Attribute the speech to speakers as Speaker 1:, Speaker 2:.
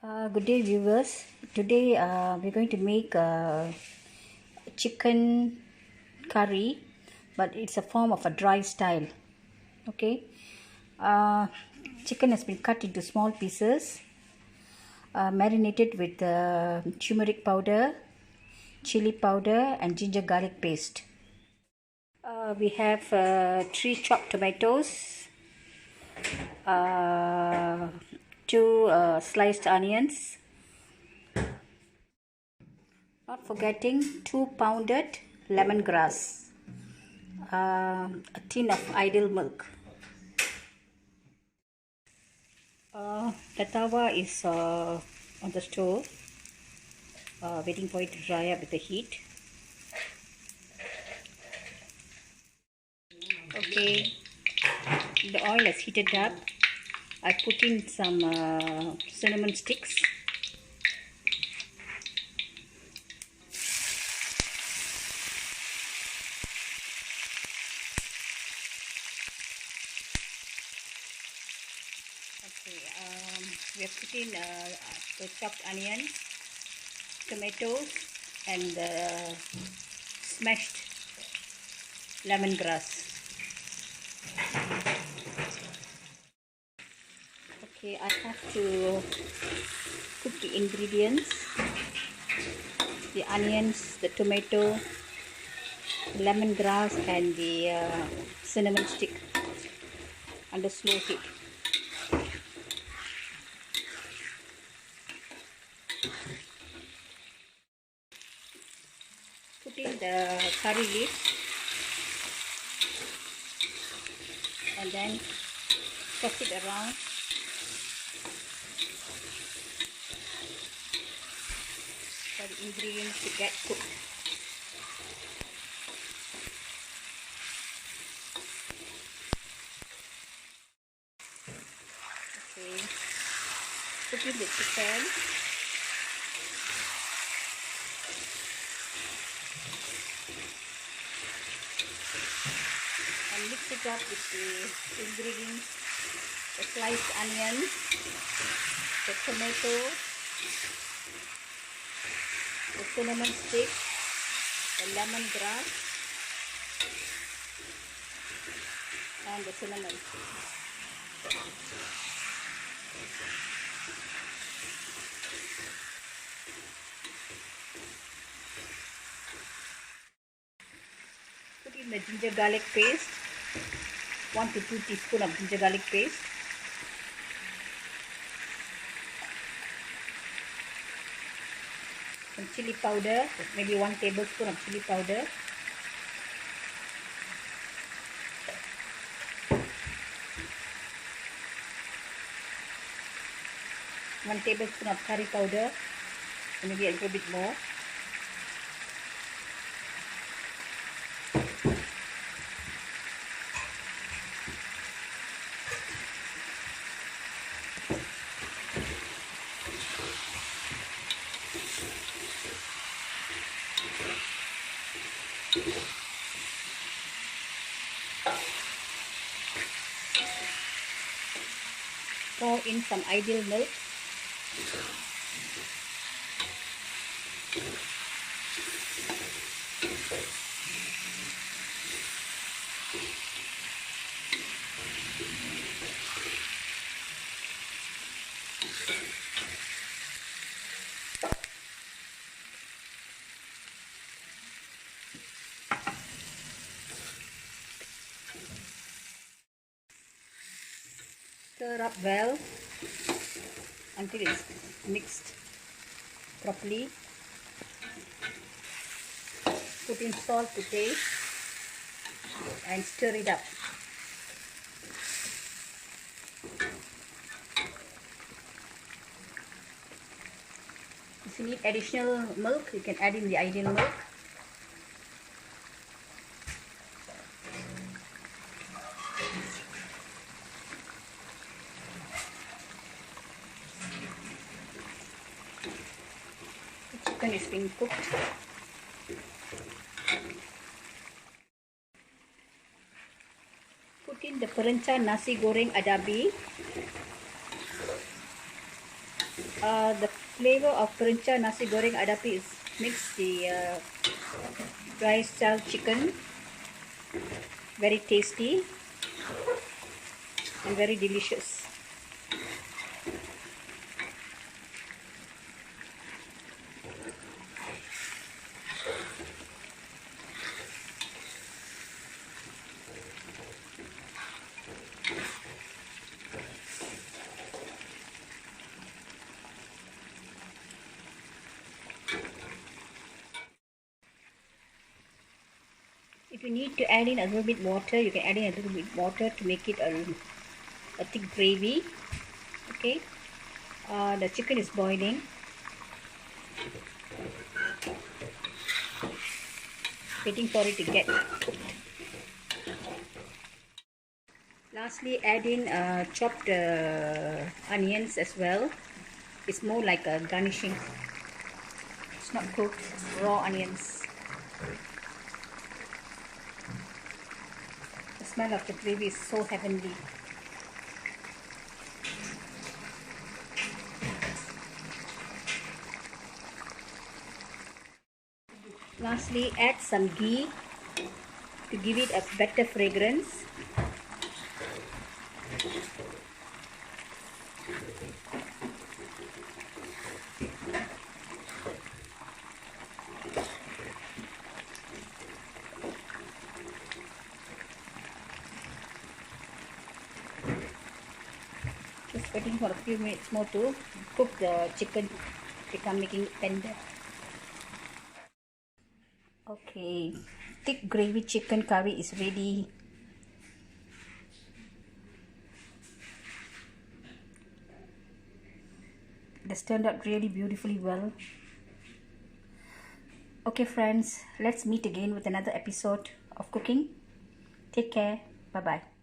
Speaker 1: Good day, viewers. Today we're going to make chicken curry, but it's a form of a dry style. Okay, chicken has been cut into small pieces, marinated with turmeric powder, chili powder, and ginger garlic paste. We have 3 chopped tomatoes, 2 sliced onions. Not forgetting 2 pounded lemongrass, a tin of ideal milk. The tawa is on the stove, waiting for it to dry up with the heat. Okay, the oil has heated up. I put in some cinnamon sticks. Okay, we have put in the chopped onions, tomatoes, and the smashed lemongrass. Okay, I have to cook the ingredients: the onions, the tomato, lemongrass, and the cinnamon stick under slow heat. Put in the curry leaves and then toss it around. For the ingredients to get cooked. Okay, put in the chicken. And mix it up with the ingredients: the sliced onions, the tomato, the cinnamon stick, the lemongrass, and the cinnamon. Put in the ginger garlic paste, 1 to 2 teaspoons of ginger garlic paste. Some chili powder, maybe 1 tablespoon of chili powder. One tablespoon of curry powder, maybe a little bit more. Pour in some ideal milk. Stir up well until it's mixed properly. Put in salt to taste and stir it up. If you need additional milk, you can add in the ideal milk. The chicken is being cooked. Put in the Perencah nasi goreng Adabi. The flavor of Perencah nasi goreng Adabi is makes the rice style chicken very tasty and very delicious. If you need to add in a little bit water, you can add in a little bit water to make it a thick gravy. Okay, the chicken is boiling. Waiting for it to get cooked. Lastly, add in chopped onions as well. It's more like a garnishing. It's not cooked, raw onions. The smell of the gravy is so heavenly. Lastly, add some ghee to give it a better fragrance. Just waiting for a few minutes more to cook the chicken, become making it tender. Okay, thick gravy chicken curry is ready. It has turned out really beautifully well. Okay friends, let's meet again with another episode of cooking. Take care. Bye bye.